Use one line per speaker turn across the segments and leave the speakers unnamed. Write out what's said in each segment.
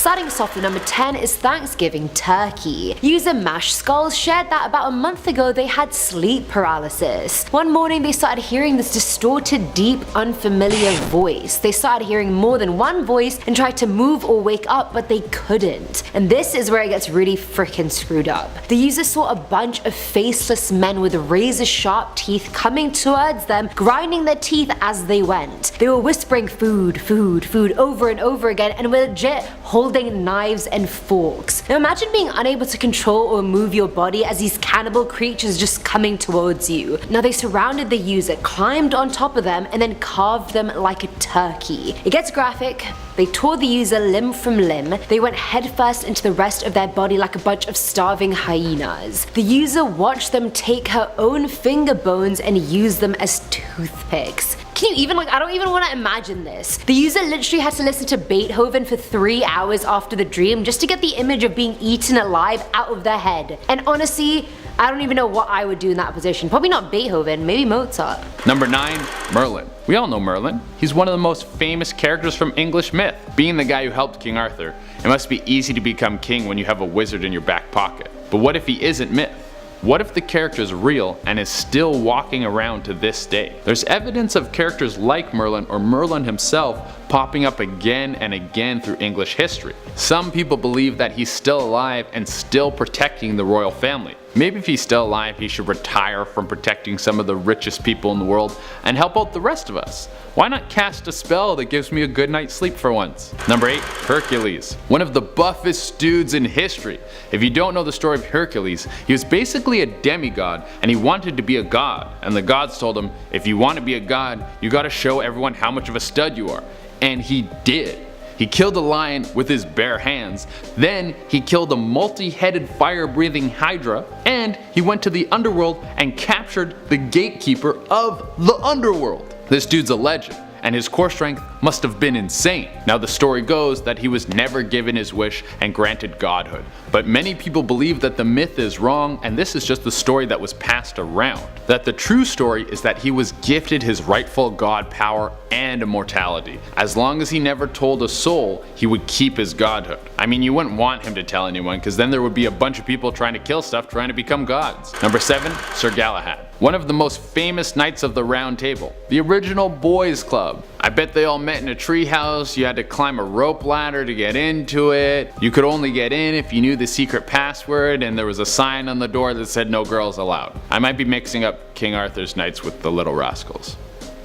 Starting us off with number 10 is Thanksgiving turkey. User Mash Skulls shared that about a month ago they had sleep paralysis. One morning they started hearing this distorted, deep, unfamiliar voice. They started hearing more than one voice and tried to move or wake up, but they couldn't. And this is where it gets really freaking screwed up. The user saw a bunch of faceless men with razor-sharp teeth coming towards them, grinding their teeth as they went. They were whispering food, food, food over and over again, and were legit holding knives and forks. Now imagine being unable to control or move your body as these cannibal creatures just coming towards you. Now they surrounded the user, climbed on top of them, and then carved them like a turkey. It gets graphic. They tore the user limb from limb. They went headfirst into the rest of their body like a bunch of starving hyenas. The user watched them take her own finger bones and use them as toothpicks. Can you even, I don't even want to imagine this. The user literally had to listen to Beethoven for 3 hours after the dream just to get the image of being eaten alive out of their head. And honestly, I don't even know what I would do in that position. Probably not Beethoven, maybe Mozart.
Number 9. Merlin. We all know Merlin. He's one of the most famous characters from English myth. Being the guy who helped King Arthur, it must be easy to become king when you have a wizard in your back pocket. But what if he isn't myth? What if the character is real and is still walking around to this day? There's evidence of characters like Merlin or Merlin himself popping up again and again through English history. Some people believe that he's still alive and still protecting the royal family. Maybe if he's still alive, he should retire from protecting some of the richest people in the world and help out the rest of us. Why not cast a spell that gives me a good night's sleep for once? Number 8. Hercules. One of the buffest dudes in history. If you don't know the story of Hercules, he was basically a demigod and he wanted to be a god. And the gods told him, if you want to be a god, you gotta show everyone how much of a stud you are. And he did. He killed a lion with his bare hands, then he killed a multi-headed fire-breathing hydra, and he went to the underworld and captured the gatekeeper of the underworld. This dude's a legend, and his core strength must have been insane. Now the story goes that he was never given his wish and granted godhood, but many people believe that the myth is wrong and this is just the story that was passed around. That the true story is that he was gifted his rightful god power and immortality. As long as he never told a soul, he would keep his godhood. I mean, you wouldn't want him to tell anyone because then there would be a bunch of people trying to kill stuff trying to become gods. Number 7. Sir Galahad. One of the most famous knights of the Round Table. The original boys club. I bet they all met in a treehouse. You had to climb a rope ladder to get into it. You could only get in if you knew the secret password and there was a sign on the door that said no girls allowed. I might be mixing up King Arthur's knights with the Little Rascals.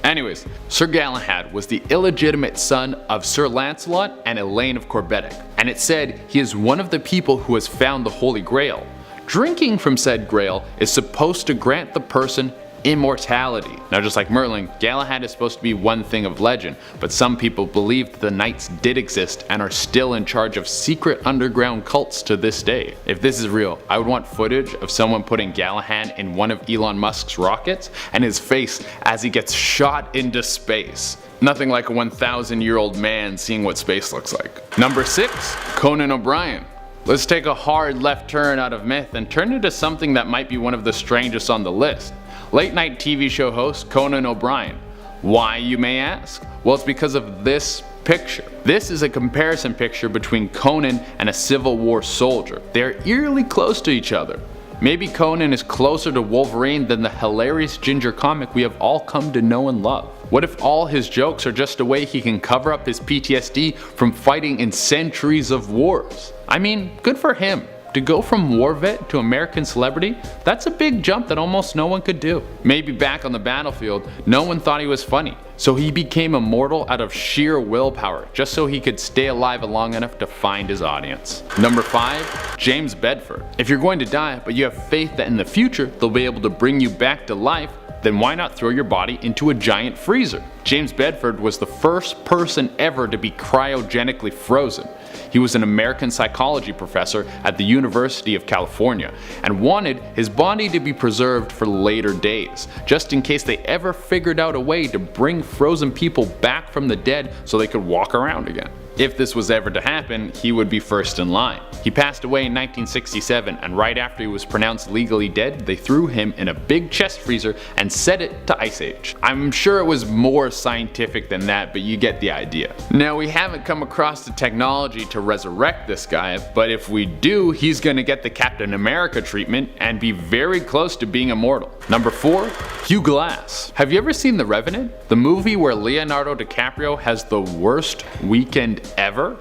Anyways, Sir Galahad was the illegitimate son of Sir Lancelot and Elaine of Corbettic, and it said he is one of the people who has found the Holy Grail. Drinking from said grail is supposed to grant the person immortality. Now just like Merlin, Galahad is supposed to be one thing of legend, but some people believe that the knights did exist and are still in charge of secret underground cults to this day. If this is real, I would want footage of someone putting Galahad in one of Elon Musk's rockets and his face as he gets shot into space. Nothing like a 1,000-year-old man seeing what space looks like. Number 6. Conan O'Brien. Let's take a hard left turn out of myth and turn into something that might be one of the strangest on the list. Late night TV show host Conan O'Brien. Why, you may ask? Well, it's because of this picture. This is a comparison picture between Conan and a Civil War soldier. They are eerily close to each other. Maybe Conan is closer to Wolverine than the hilarious ginger comic we have all come to know and love. What if all his jokes are just a way he can cover up his PTSD from fighting in centuries of wars? I mean, good for him. To go from war vet to American celebrity, that's a big jump that almost no one could do. Maybe back on the battlefield, no one thought he was funny, so he became immortal out of sheer willpower, just so he could stay alive long enough to find his audience. Number 5. James Bedford. If you're going to die, but you have faith that in the future they'll be able to bring you back to life, then why not throw your body into a giant freezer? James Bedford was the first person ever to be cryogenically frozen. He was an American psychology professor at the University of California and wanted his body to be preserved for later days, just in case they ever figured out a way to bring frozen people back from the dead so they could walk around again. If this was ever to happen, he would be first in line. He passed away in 1967, and right after he was pronounced legally dead, they threw him in a big chest freezer and set it to Ice Age. I'm sure it was more scientific than that, but you get the idea. Now, we haven't come across the technology to resurrect this guy, but if we do, he's gonna get the Captain America treatment and be very close to being immortal. Number 4, Hugh Glass. Have you ever seen The Revenant? The movie where Leonardo DiCaprio has the worst weekend ever?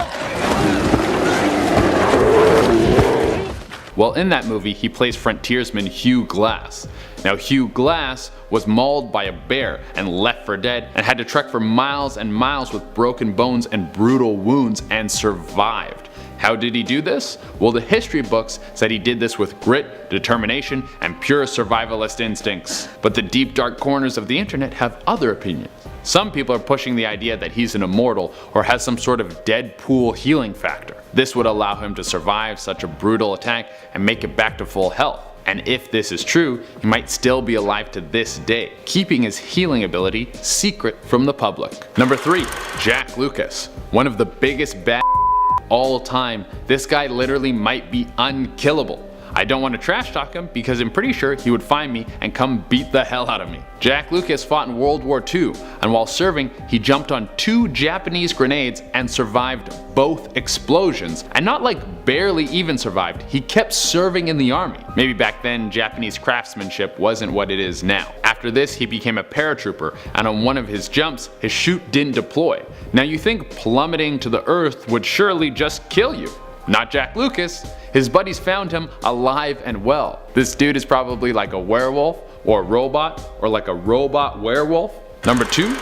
Well, in that movie, he plays frontiersman Hugh Glass. Now, Hugh Glass was mauled by a bear and left for dead, and had to trek for miles and miles with broken bones and brutal wounds, and survived. How did he do this? Well, the history books said he did this with grit, determination, and pure survivalist instincts. But the deep dark corners of the internet have other opinions. Some people are pushing the idea that he's an immortal or has some sort of Deadpool healing factor. This would allow him to survive such a brutal attack and make it back to full health. And if this is true, he might still be alive to this day, keeping his healing ability secret from the public. Number 3, Jack Lucas. One of the biggest bad all time. This guy literally might be unkillable. I don't want to trash talk him because I'm pretty sure he would find me and come beat the hell out of me. Jack Lucas fought in World War II, and while serving, he jumped on 2 Japanese grenades and survived both explosions. And not like barely even survived, he kept serving in the army. Maybe back then Japanese craftsmanship wasn't what it is now. After this, he became a paratrooper, and on one of his jumps, his chute didn't deploy. Now you think plummeting to the earth would surely just kill you. Not Jack Lucas. His buddies found him alive and well. This dude is probably like a werewolf or a robot, or like a robot werewolf. Number 2,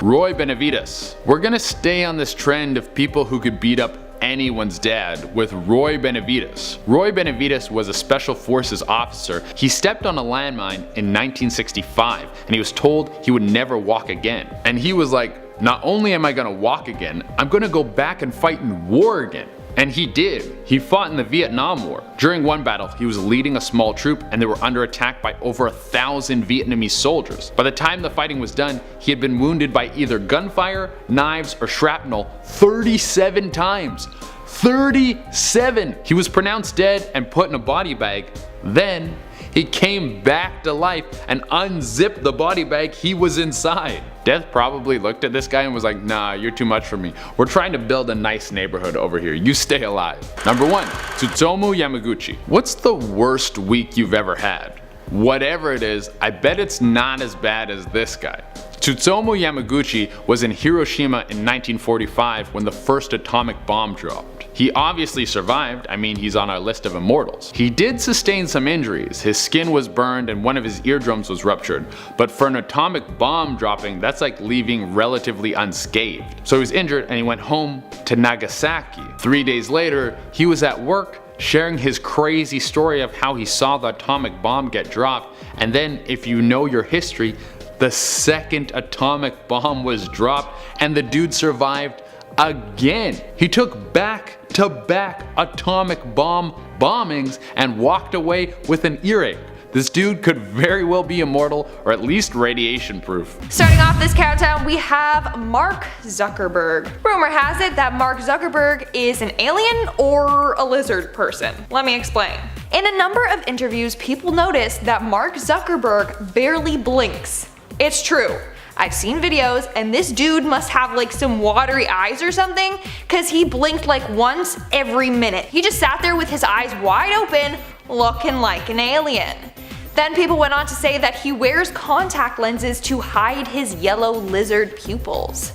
Roy Benavides. We're gonna stay on this trend of people who could beat up anyone's dad with Roy Benavides. Roy Benavides was a special forces officer. He stepped on a landmine in 1965, and he was told he would never walk again. And he was like, not only am I gonna walk again, I'm gonna go back and fight in war again. And he did. He fought in the Vietnam War. During one battle, he was leading a small troop, and they were under attack by over 1,000 Vietnamese soldiers. By the time the fighting was done, he had been wounded by either gunfire, knives, or shrapnel 37 times. 37! He was pronounced dead and put in a body bag. Then, he came back to life and unzipped the body bag he was inside. Death probably looked at this guy and was like, nah, you're too much for me. We're trying to build a nice neighborhood over here. You stay alive. Number 1, Tsutomu Yamaguchi. What's the worst week you've ever had? Whatever it is, I bet it's not as bad as this guy. Tsutomu Yamaguchi was in Hiroshima in 1945 when the first atomic bomb dropped. He obviously survived. I mean, he's on our list of immortals. He did sustain some injuries. His skin was burned and one of his eardrums was ruptured. But for an atomic bomb dropping, that's like leaving relatively unscathed. So he was injured and he went home to Nagasaki. 3 days later, he was at work sharing his crazy story of how he saw the atomic bomb get dropped. And then, if you know your history, the second atomic bomb was dropped and the dude survived again. He took back-to-back atomic bomb bombings and walked away with an earache. This dude could very well be immortal, or at least radiation proof.
Starting off this countdown, we have Mark Zuckerberg. Rumor has it that Mark Zuckerberg is an alien or a lizard person. Let me explain. In a number of interviews, people notice that Mark Zuckerberg barely blinks. It's true. I've seen videos, and this dude must have like some watery eyes or something, cause he blinked like once every minute. He just sat there with his eyes wide open, looking like an alien. Then people went on to say that he wears contact lenses to hide his yellow lizard pupils.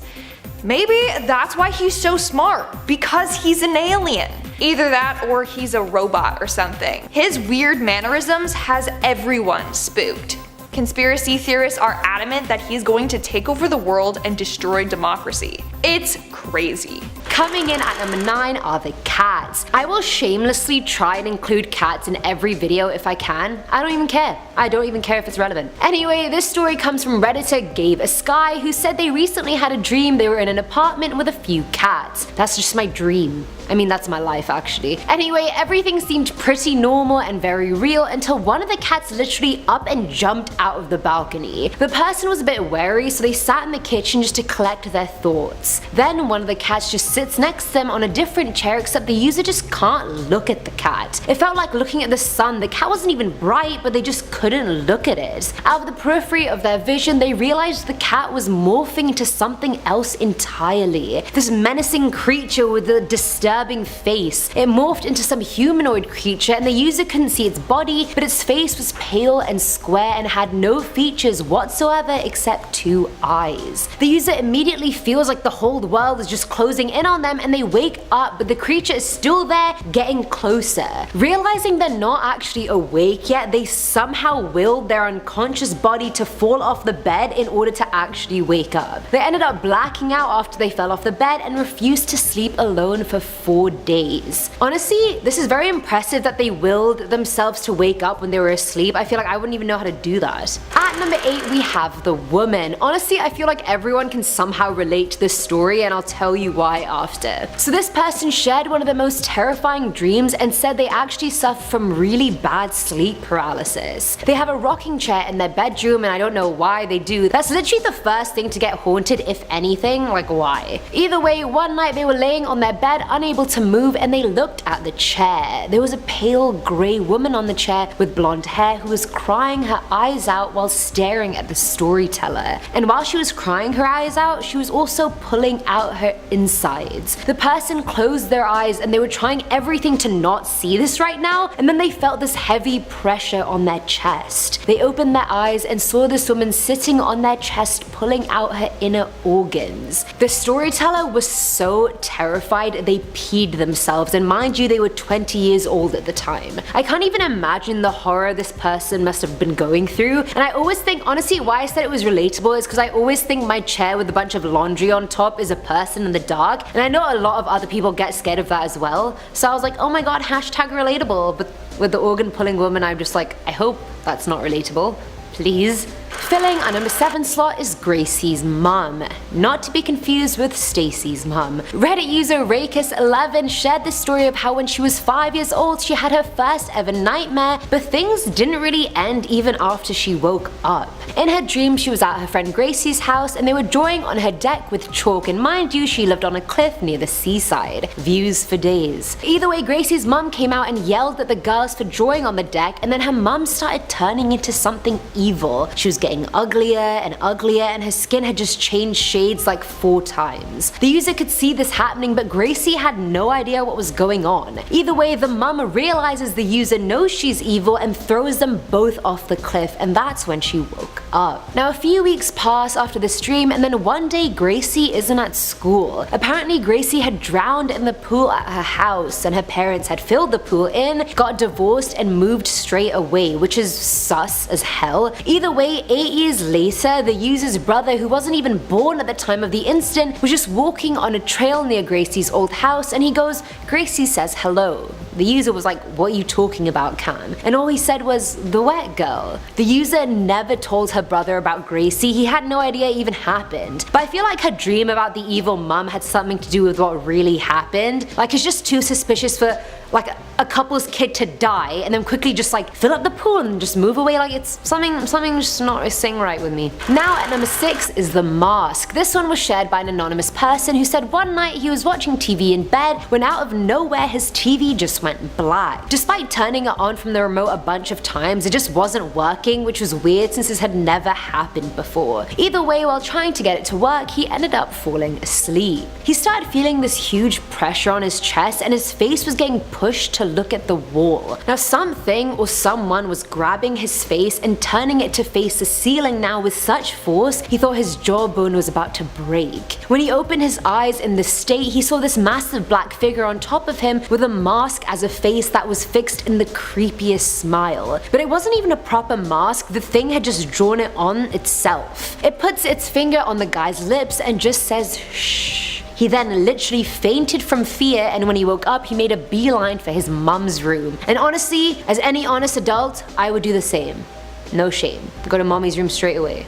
Maybe that's why he's so smart, because he's an alien. Either that or he's a robot or something. His weird mannerisms has everyone spooked. Conspiracy theorists are adamant that he's going to take over the world and destroy democracy. It's crazy.
Coming in at number 9 are the cats. I will shamelessly try and include cats in every video if I can. I don't even care. I don't even care if it's relevant. Anyway, this story comes from Redditor Gave a Sky, who said they recently had a dream they were in an apartment with a few cats. That's just my dream. I mean, that's my life actually. Anyway, everything seemed pretty normal and very real until one of the cats literally up and jumped out of the balcony. The person was a bit wary, so they sat in the kitchen just to collect their thoughts. Then one of the cats just sits next to them on a different chair, except the user just can't look at the cat. It felt like looking at the sun. The cat wasn't even bright, but they just couldn't look at it. Out of the periphery of their vision, they realized the cat was morphing into something else entirely. This menacing creature with a disturbing face. It morphed into some humanoid creature, and the user couldn't see its body, but its face was pale and square and had no features whatsoever except 2 eyes. The user immediately feels like the whole world is just closing in on them, and they wake up, but the creature is still there, getting closer. Realizing they're not actually awake yet, they somehow willed their unconscious body to fall off the bed in order to actually wake up. They ended up blacking out after they fell off the bed and refused to sleep alone for 4 days. Honestly, this is very impressive that they willed themselves to wake up when they were asleep. I feel like I wouldn't even know how to do that. At number 8, we have the woman. Honestly, I feel like everyone can somehow relate to this story, and I'll tell you why after. So this person shared one of the most terrifying dreams and said they actually suffer from really bad sleep paralysis. They have a rocking chair in their bedroom, and I don't know why they do. That's literally the first thing to get haunted, if anything. Like, why? Either way, one night they were laying on their bed unable to move, and they looked at the chair. There was a pale grey woman on the chair with blonde hair who was crying her eyes out while staring at the storyteller. And while she was crying her eyes out, she was also pulling out her insides. The person closed their eyes, and they were trying everything to not see this right now, and then they felt this heavy pressure on their chest. They opened their eyes and saw this woman sitting on their chest pulling out her inner organs. The storyteller was so terrified they peed themselves, and mind you, they were 20 years old at the time. I can't even imagine the horror this person must have been going through, and I always think, honestly, why I said it was relatable is because I always think my chair with a bunch of laundry on top is a person in the dark, and I know a lot of other people get scared of that as well, so I was like, oh my god, hashtag relatable. But with the organ pulling woman, I'm just like, I hope that's not relatable. Please. Filling our number 7 slot is Gracie's mom, not to be confused with Stacy's mom. Reddit user Rakis11 shared the story of how when she was 5 years old she had her first ever nightmare, but things didn't really end even after she woke up. In her dream, she was at her friend Gracie's house and they were drawing on her deck with chalk, and mind you, she lived on a cliff near the seaside. Views for days. Either way, Gracie's mom came out and yelled at the girls for drawing on the deck, and then her mom started turning into something evil. She was getting uglier and uglier, and her skin had just changed shades like 4 times. The user could see this happening, but Gracie had no idea what was going on. Either way, the mum realizes the user knows she's evil and throws them both off the cliff, and that's when she woke up. Now, a few weeks pass after this dream, and then one day Gracie isn't at school. Apparently, Gracie had drowned in the pool at her house, and her parents had filled the pool in, got divorced, and moved straight away, which is sus as hell. Either way, 8 years later, the user's brother, who wasn't even born at the time of the incident, was just walking on a trail near Gracie's old house, and he goes, "Gracie says hello." The user was like, "What are you talking about, Cam?" And all he said was, "The wet girl." The user never told her brother about Gracie. He had no idea it even happened. But I feel like her dream about the evil mum had something to do with what really happened. Like, it's just too suspicious for like a couple's kid to die and then quickly just like fill up the pool and just move away. Like, it's something just not sitting right with me. Now at number 6 is The Mask. This one was shared by an anonymous person who said one night he was watching TV in bed when out of nowhere his TV just went black. Despite turning it on from the remote a bunch of times, it just wasn't working, which was weird since this had never happened before. Either way, while trying to get it to work, he ended up falling asleep. He started feeling this huge pressure on his chest and his face was getting pushed to look at the wall. Now something or someone was grabbing his face and turning it to face the ceiling now with such force he thought his jawbone was about to break. When he opened his eyes in this state, he saw this massive black figure on top of him with a mask as a face that was fixed in the creepiest smile. But it wasn't even a proper mask, the thing had just drawn it on itself. It puts its finger on the guy's lips and just says shh. He then literally fainted from fear, and when he woke up, he made a beeline for his mum's room. And honestly, as any honest adult, I would do the same. No shame. Go to mommy's room straight away.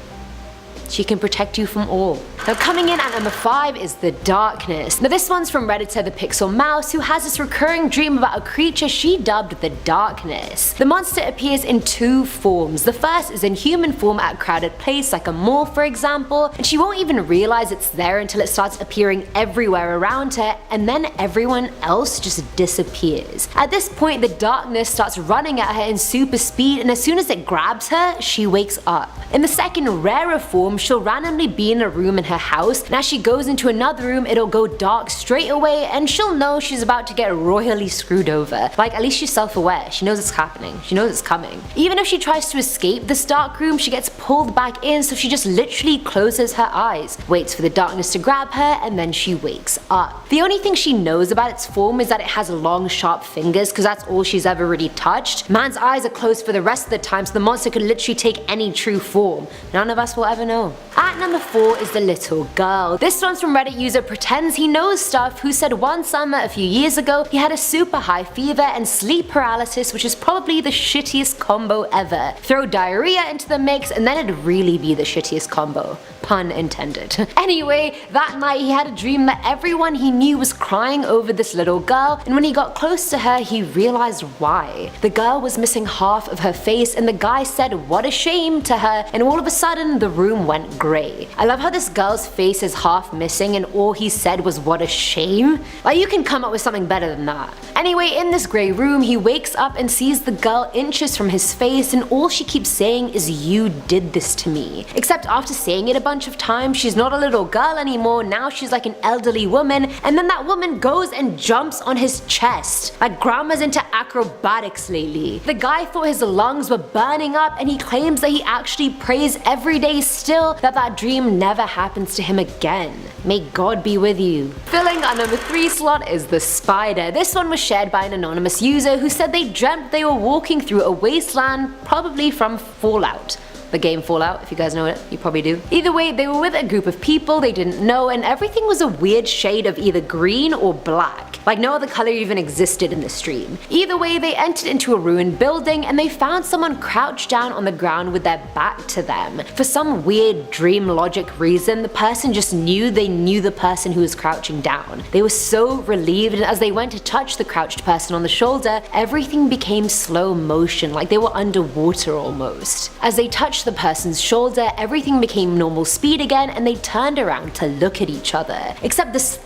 She can protect you from all. Now coming in at number 5 is the darkness. Now this one's from Redditor the Pixel Mouse, who has this recurring dream about a creature she dubbed the darkness. The monster appears in 2 forms. The first is in human form at a crowded place like a mall for example, and she won't even realize it's there until it starts appearing everywhere around her, and then everyone else just disappears. At this point the darkness starts running at her in super speed, and as soon as it grabs her, she wakes up. In the second rarer form, she'll randomly be in a room in her house, and as she goes into another room it'll go dark straight away, and she'll know she's about to get royally screwed over. Like, at least she's self-aware, she knows it's happening, she knows it's coming. Even if she tries to escape this dark room, she gets pulled back in, so she just literally closes her eyes, waits for the darkness to grab her, and then she wakes up. The only thing she knows about its form is that it has long sharp fingers, because that's all she's ever really touched. Man's eyes are closed for the rest of the time, so the monster could literally take any true form. None of us will ever know. At number 4 is the little girl. This one's from Reddit user Pretends He Knows Stuff, who said one summer a few years ago he had a super high fever and sleep paralysis, which is probably the shittiest combo ever. Throw diarrhea into the mix and then it'd really be the shittiest combo. Pun intended. Anyway, that night he had a dream that everyone he knew was crying over this little girl, and when he got close to her he realized why. The girl was missing half of her face, and the guy said what a shame to her, and all of a sudden the room went grey. I love how this girl's face is half missing and all he said was what a shame. Like, you can come up with something better than that. Anyway, in this grey room he wakes up and sees the girl inches from his face, and all she keeps saying is "you did this to me." Except after saying it a bunch of times, she's not a little girl anymore, now she's like an elderly woman, and then that woman goes and jumps on his chest. Like, grandma's into acrobatics lately. The guy thought his lungs were burning up, and he claims that he actually prays every day still that that dream never happens to him again. May God be with you. Filling our number 3 slot is the spider. This one was shared by an anonymous user who said they dreamt they were walking through a wasteland, probably from Fallout. The game Fallout, if you guys know it, you probably do. Either way, they were with a group of people they didn't know, and everything was a weird shade of either green or black. Like, no other color even existed in this dream. Either way, they entered into a ruined building and they found someone crouched down on the ground with their back to them. For some weird dream logic reason, the person just knew they knew the person who was crouching down. They were so relieved, and as they went to touch the crouched person on the shoulder, everything became slow motion, like they were underwater almost. As they touched the person's shoulder, everything became normal speed again, and they turned around to look at each other. Except this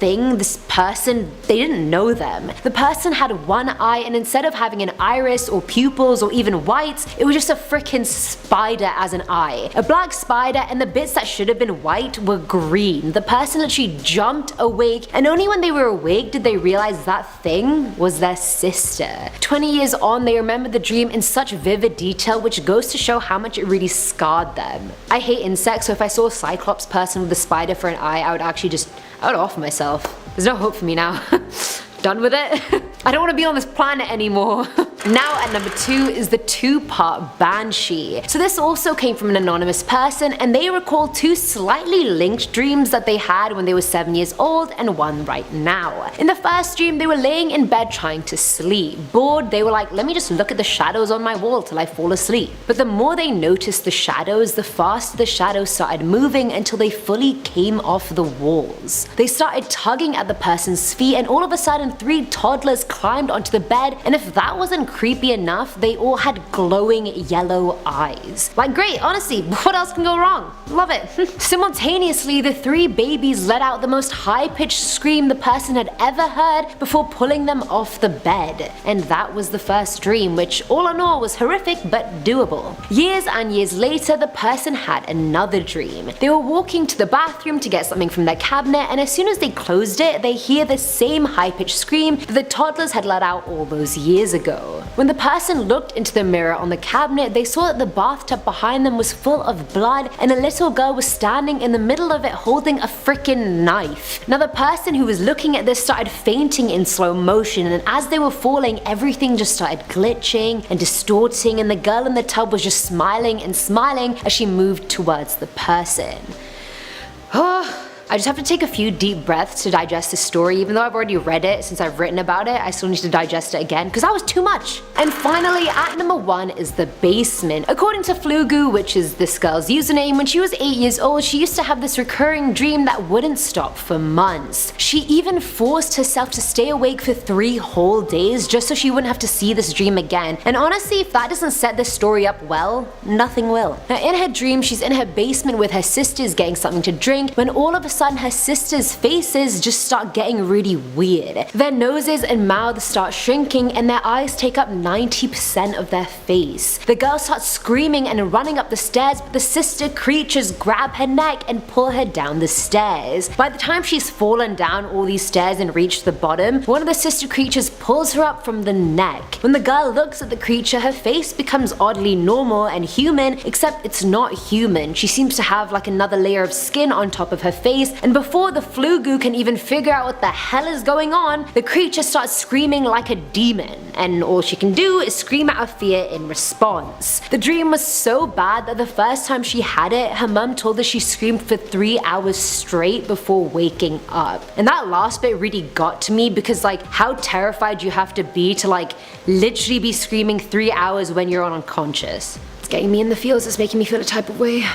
person, they didn't know them. The person had one eye, and instead of having an iris or pupils or even whites, it was just a freaking spider as an eye. A black spider, and the bits that should have been white were green. The person literally jumped awake, and only when they were awake did they realize that thing was their sister. 20 years on, they remember the dream in such vivid detail, which goes to show how much it really scarred them. I hate insects, so if I saw a cyclops person with a spider for an eye, I would offer myself. There's no hope for me now. Done with it. I don't want to be on this planet anymore. Now at number 2 is the Two Part Banshee. So this also came from an anonymous person, and they recall 2 slightly linked dreams that they had when they were 7 years old and one right now. In the first dream, they were laying in bed trying to sleep. Bored, they were like, let me just look at the shadows on my wall till I fall asleep. But the more they noticed the shadows, the faster the shadows started moving until they fully came off the walls. They started tugging at the person's feet, and all of a sudden 3 toddlers climbed onto the bed, and if that wasn't creepy enough, they all had glowing yellow eyes. Like, great, honestly, what else can go wrong? Love it. Simultaneously, the 3 babies let out the most high-pitched scream the person had ever heard before pulling them off the bed. And that was the first dream, which all in all was horrific but doable. Years and years later, the person had another dream. They were walking to the bathroom to get something from their cabinet, and as soon as they closed it, they hear the same high-pitched scream that the toddlers had let out all those years ago. When the person looked into the mirror on the cabinet, they saw that the bathtub behind them was full of blood, and a little girl was standing in the middle of it holding a freaking knife. Now the person who was looking at this started fainting in slow motion, and as they were falling, everything just started glitching and distorting, and the girl in the tub was just smiling and smiling as she moved towards the person. I just have to take a few deep breaths to digest the story. Even though I've already read it since I've written about it, I still need to digest it again because that was too much. And finally, at number 1 is the basement. According to Flugu, which is this girl's username, when she was 8 years old, she used to have this recurring dream that wouldn't stop for months. She even forced herself to stay awake for 3 whole days just so she wouldn't have to see this dream again. And honestly, if that doesn't set this story up well, nothing will. Now in her dream, she's in her basement with her sisters getting something to drink when all of a sudden her sisters' faces just start getting really weird. Their noses and mouths start shrinking and their eyes take up 90% of their face. The girl starts screaming and running up the stairs, but the sister creatures grab her neck and pull her down the stairs. By the time she's fallen down all these stairs and reached the bottom, one of the sister creatures pulls her up from the neck. When the girl looks at the creature, her face becomes oddly normal and human, except it's not human. She seems to have like another layer of skin on top of her face, and before the Flugu can even figure out what the hell is going on, the creature starts screaming like a demon, and all she can do is scream out of fear in response. The dream was so bad that the first time she had it, her mum told her she screamed for 3 hours straight before waking up. And that last bit really got to me because like how terrified you have to be to like literally be screaming 3 hours when you're unconscious. It's getting me in the feels, it's making me feel a type of way.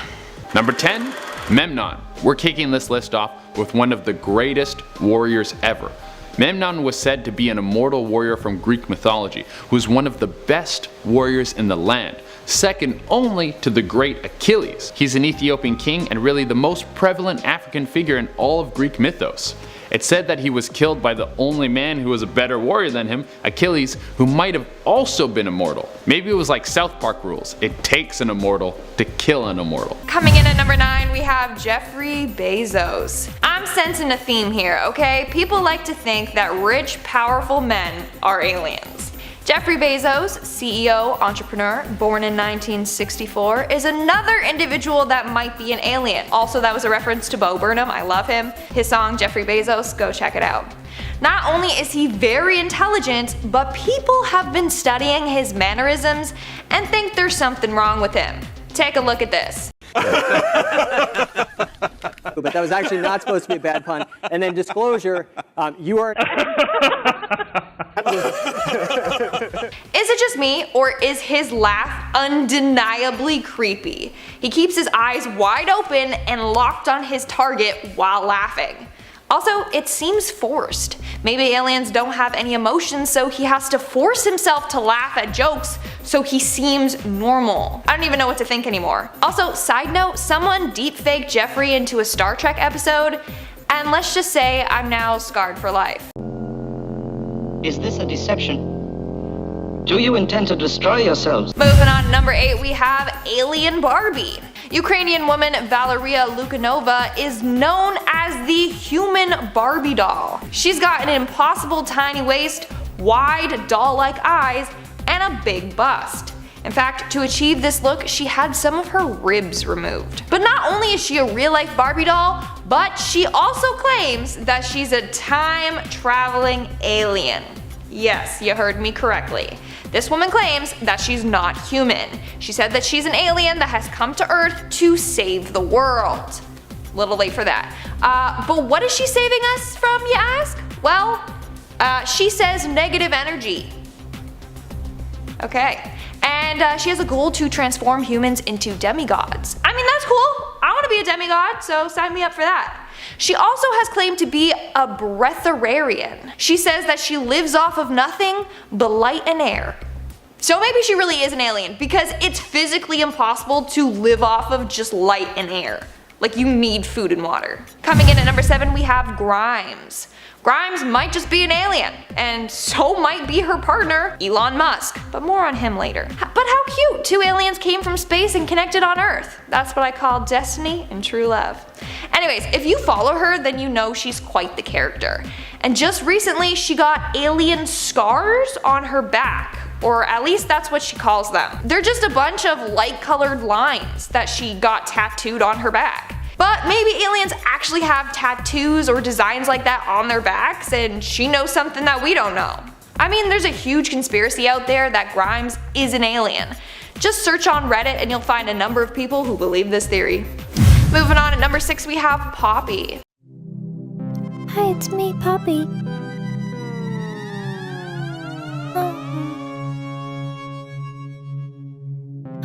Number 10, Memnot. We're kicking this list off with one of the greatest warriors ever. Memnon was said to be an immortal warrior from Greek mythology who was one of the best warriors in the land, second only to the great Achilles. He's an Ethiopian king and really the most prevalent African figure in all of Greek mythos. It's said that he was killed by the only man who was a better warrior than him, Achilles, who might have also been immortal. Maybe it was like South Park rules, it takes an immortal to kill an immortal.
Coming in at number 9, we have Jeffrey Bezos. I'm sensing a theme here, okay? People like to think that rich, powerful men are aliens. Jeffrey Bezos, CEO, entrepreneur, born in 1964, is another individual that might be an alien. Also, that was a reference to Bo Burnham, I love him. His song Jeffrey Bezos, go check it out. Not only is he very intelligent, but people have been studying his mannerisms and think there's something wrong with him. Take a look at this.
But that was actually not supposed to be a bad pun. And then disclosure, you are...
Is it just me, or is his laugh undeniably creepy? He keeps his eyes wide open and locked on his target while laughing. Also, it seems forced. Maybe aliens don't have any emotions, so he has to force himself to laugh at jokes so he seems normal. I don't even know what to think anymore. Also, side note, someone deepfaked Jeffrey into a Star Trek episode, and let's just say I'm now scarred for life.
Is this a deception? Do you intend to destroy yourselves?
Moving on to number 8, we have Alien Barbie. Ukrainian woman Valeria Lukanova is known as the human Barbie doll. She's got an impossible tiny waist, wide doll-like eyes, and a big bust. In fact, to achieve this look, she had some of her ribs removed. But not only is she a real-life Barbie doll, but she also claims that she's a time-traveling alien. Yes, you heard me correctly. This woman claims that she's not human. She said that she's an alien that has come to Earth to save the world. Little late for that. But what is she saving us from, you ask? Well, she says negative energy. Okay. And she has a goal to transform humans into demigods. I mean, that's cool. I want to be a demigod, so sign me up for that. She also has claimed to be a breatharian. She says that she lives off of nothing but light and air. So maybe she really is an alien, because it's physically impossible to live off of just light and air. Like, you need food and water. Coming in at number 7, we have Grimes. Grimes might just be an alien, and so might be her partner, Elon Musk, but more on him later. But how cute, 2 aliens came from space and connected on Earth. That's what I call destiny and true love. Anyways, if you follow her, then you know she's quite the character. And just recently, she got alien scars on her back, or at least that's what she calls them. They're just a bunch of light-colored lines that she got tattooed on her back. But maybe aliens actually have tattoos or designs like that on their backs, and she knows something that we don't know. I mean, there's a huge conspiracy out there that Grimes is an alien. Just search on Reddit and you'll find a number of people who believe this theory. Moving on at number 6, we have Poppy.
Hi, it's me, Poppy.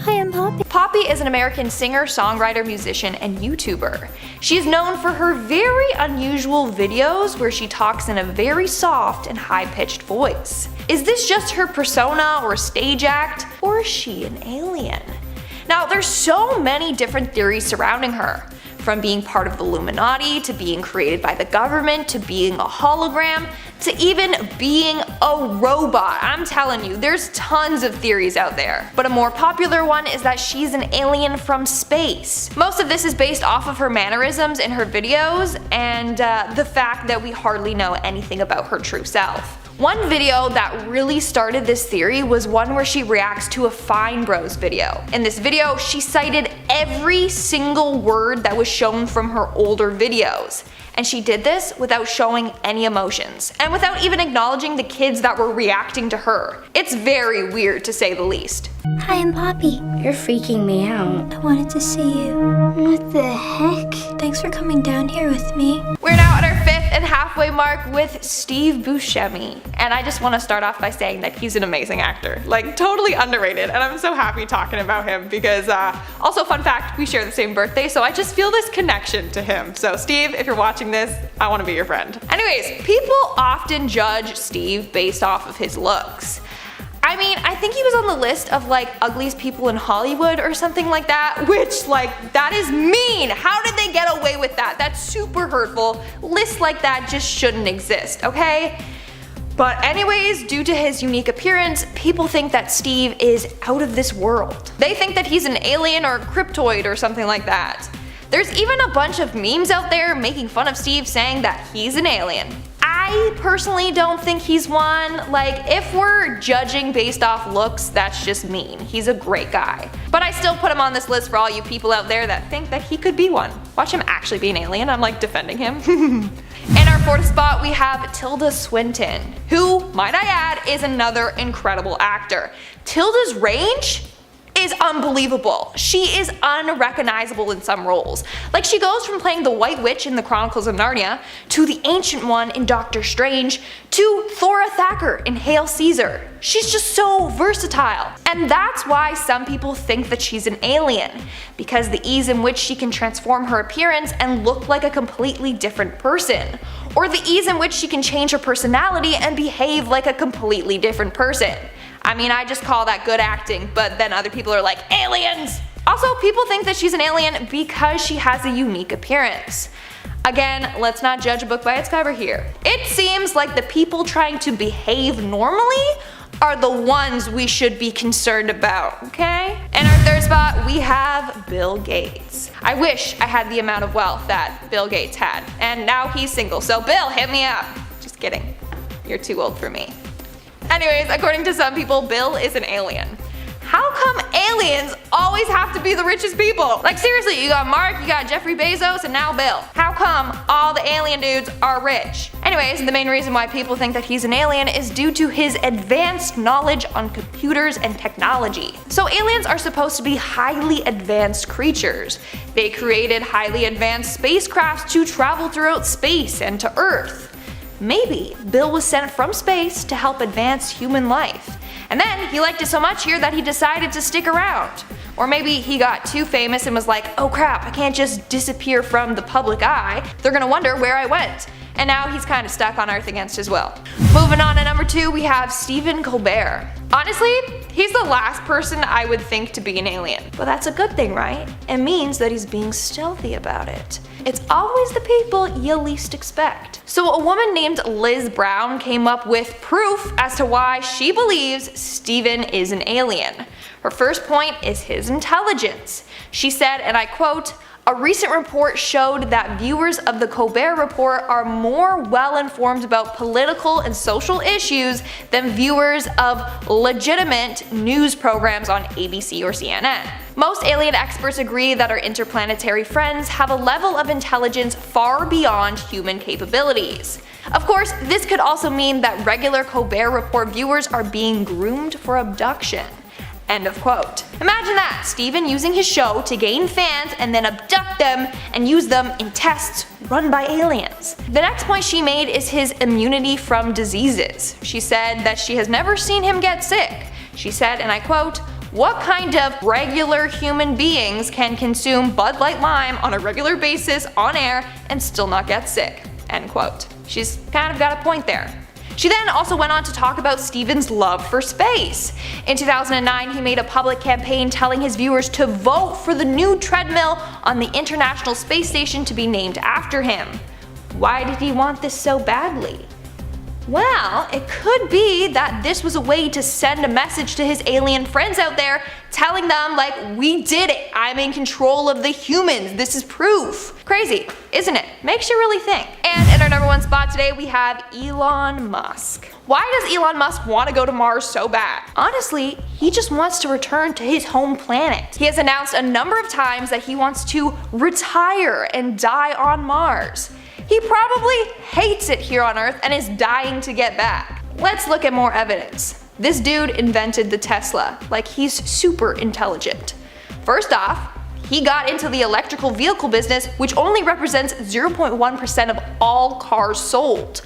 Hi, I'm Poppy.
Poppy is an American singer, songwriter, musician, and YouTuber. She is known for her very unusual videos where she talks in a very soft and high-pitched voice. Is this just her persona or stage act, or is she an alien? Now, there's so many different theories surrounding her, from being part of the Illuminati, to being created by the government, to being a hologram, to even being a robot. I'm telling you, there's tons of theories out there. But a more popular one is that she's an alien from space. Most of this is based off of her mannerisms in her videos and the fact that we hardly know anything about her true self. One video that really started this theory was one where she reacts to a Fine Bros video. In this video, she cited every single word that was shown from her older videos. And she did this without showing any emotions, and without even acknowledging the kids that were reacting to her. It's very weird to say the least.
Hi, I'm Poppy.
You're freaking me out.
I wanted to see you.
What the heck?
Thanks for coming down here with me.
We're now at our 5th and halfway mark with Steve Buscemi. And I just want to start off by saying that he's an amazing actor. Like, totally underrated, and I'm so happy talking about him because, also fun fact, we share the same birthday, so I just feel this connection to him. So Steve, if you're watching this, I want to be your friend. Anyways, people often judge Steve based off of his looks. I mean, I think he was on the list of like ugliest people in Hollywood or something like that, which like, that is mean. How did they get away with that? That's super hurtful. Lists like that just shouldn't exist, okay? But anyways, due to his unique appearance, people think that Steve is out of this world. They think that he's an alien or a cryptoid or something like that. There's even a bunch of memes out there making fun of Steve saying that he's an alien. I personally don't think he's one. Like, if we're judging based off looks, that's just mean. He's a great guy. But I still put him on this list for all you people out there that think that he could be one. Watch him actually be an alien. I'm like defending him. In our 4th spot, we have Tilda Swinton, who, might I add, is another incredible actor. Tilda's range is unbelievable. She is unrecognizable in some roles. Like, she goes from playing the White Witch in the Chronicles of Narnia, to the Ancient One in Doctor Strange, to Thora Thacker in Hail Caesar. She's just so versatile. And that's why some people think that she's an alien, because the ease in which she can transform her appearance and look like a completely different person, or the ease in which she can change her personality and behave like a completely different person. I mean, I just call that good acting, but then other people are like, aliens! Also, people think that she's an alien because she has a unique appearance. Again, let's not judge a book by its cover here. It seems like the people trying to behave normally are the ones we should be concerned about, okay? In our 3rd spot, we have Bill Gates. I wish I had the amount of wealth that Bill Gates had, and now he's single, so Bill, hit me up. Just kidding. You're too old for me. Anyways, according to some people, Bill is an alien. How come aliens always have to be the richest people? Like, seriously, you got Mark, you got Jeffrey Bezos, and now Bill. How come all the alien dudes are rich? Anyways, the main reason why people think that he's an alien is due to his advanced knowledge on computers and technology. So aliens are supposed to be highly advanced creatures. They created highly advanced spacecrafts to travel throughout space and to Earth. Maybe Bill was sent from space to help advance human life. And then he liked it so much here that he decided to stick around. Or maybe he got too famous and was like, oh crap, I can't just disappear from the public eye. They're gonna wonder where I went. And now he's kind of stuck on Earth against his will. Moving on to number 2, we have Stephen Colbert. Honestly, he's the last person I would think to be an alien. But that's a good thing, right? It means that he's being stealthy about it. It's always the people you least expect. So a woman named Liz Brown came up with proof as to why she believes Stephen is an alien. Her first point is his intelligence. She said, and I quote, "A recent report showed that viewers of the Colbert Report are more well informed about political and social issues than viewers of legitimate news programs on ABC or CNN. Most alien experts agree that our interplanetary friends have a level of intelligence far beyond human capabilities. Of course, this could also mean that regular Colbert Report viewers are being groomed for abduction. End of quote. Imagine that, Steven using his show to gain fans and then abduct them and use them in tests run by aliens. The next point she made is his immunity from diseases. She said that she has never seen him get sick. She said, and I quote, "What kind of regular human beings can consume Bud Light Lime on a regular basis on air and still not get sick?" End quote. She's kind of got a point there. She then also went on to talk about Steven's love for space. In 2009, he made a public campaign telling his viewers to vote for the new treadmill on the International Space Station to be named after him. Why did he want this so badly? Well, it could be that this was a way to send a message to his alien friends out there, telling them like, we did it, I'm in control of the humans, this is proof. Crazy, isn't it? Makes you really think. And in our number one spot today we have Elon Musk. Why does Elon Musk want to go to Mars so bad? Honestly, he just wants to return to his home planet. He has announced a number of times that he wants to retire and die on Mars. He probably hates it here on Earth and is dying to get back. Let's look at more evidence. This dude invented the Tesla, like he's super intelligent. First off, he got into the electrical vehicle business, which only represents 0.1% of all cars sold.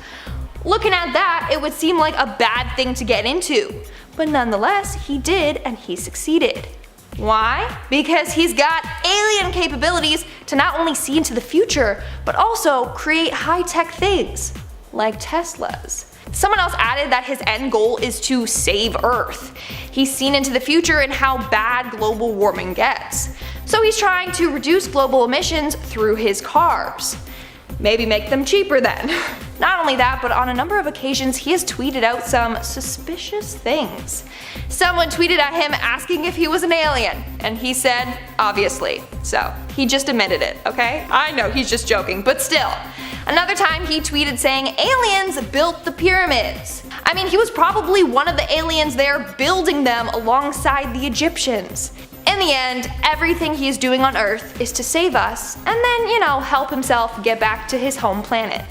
Looking at that, it would seem like a bad thing to get into. But nonetheless, he did, and he succeeded. Why? Because he's got alien capabilities to not only see into the future, but also create high-tech things, like Teslas. Someone else added that his end goal is to save Earth. He's seen into the future and how bad global warming gets. So he's trying to reduce global emissions through his cars. Maybe make them cheaper then. Not only that, but on a number of occasions he has tweeted out some suspicious things. Someone tweeted at him asking if he was an alien, and he said, obviously. So, he just admitted it, okay? I know he's just joking, but still. Another time he tweeted saying aliens built the pyramids. I mean, he was probably one of the aliens there building them alongside the Egyptians. In the end, everything he is doing on Earth is to save us, and then, help himself get back to his home planet.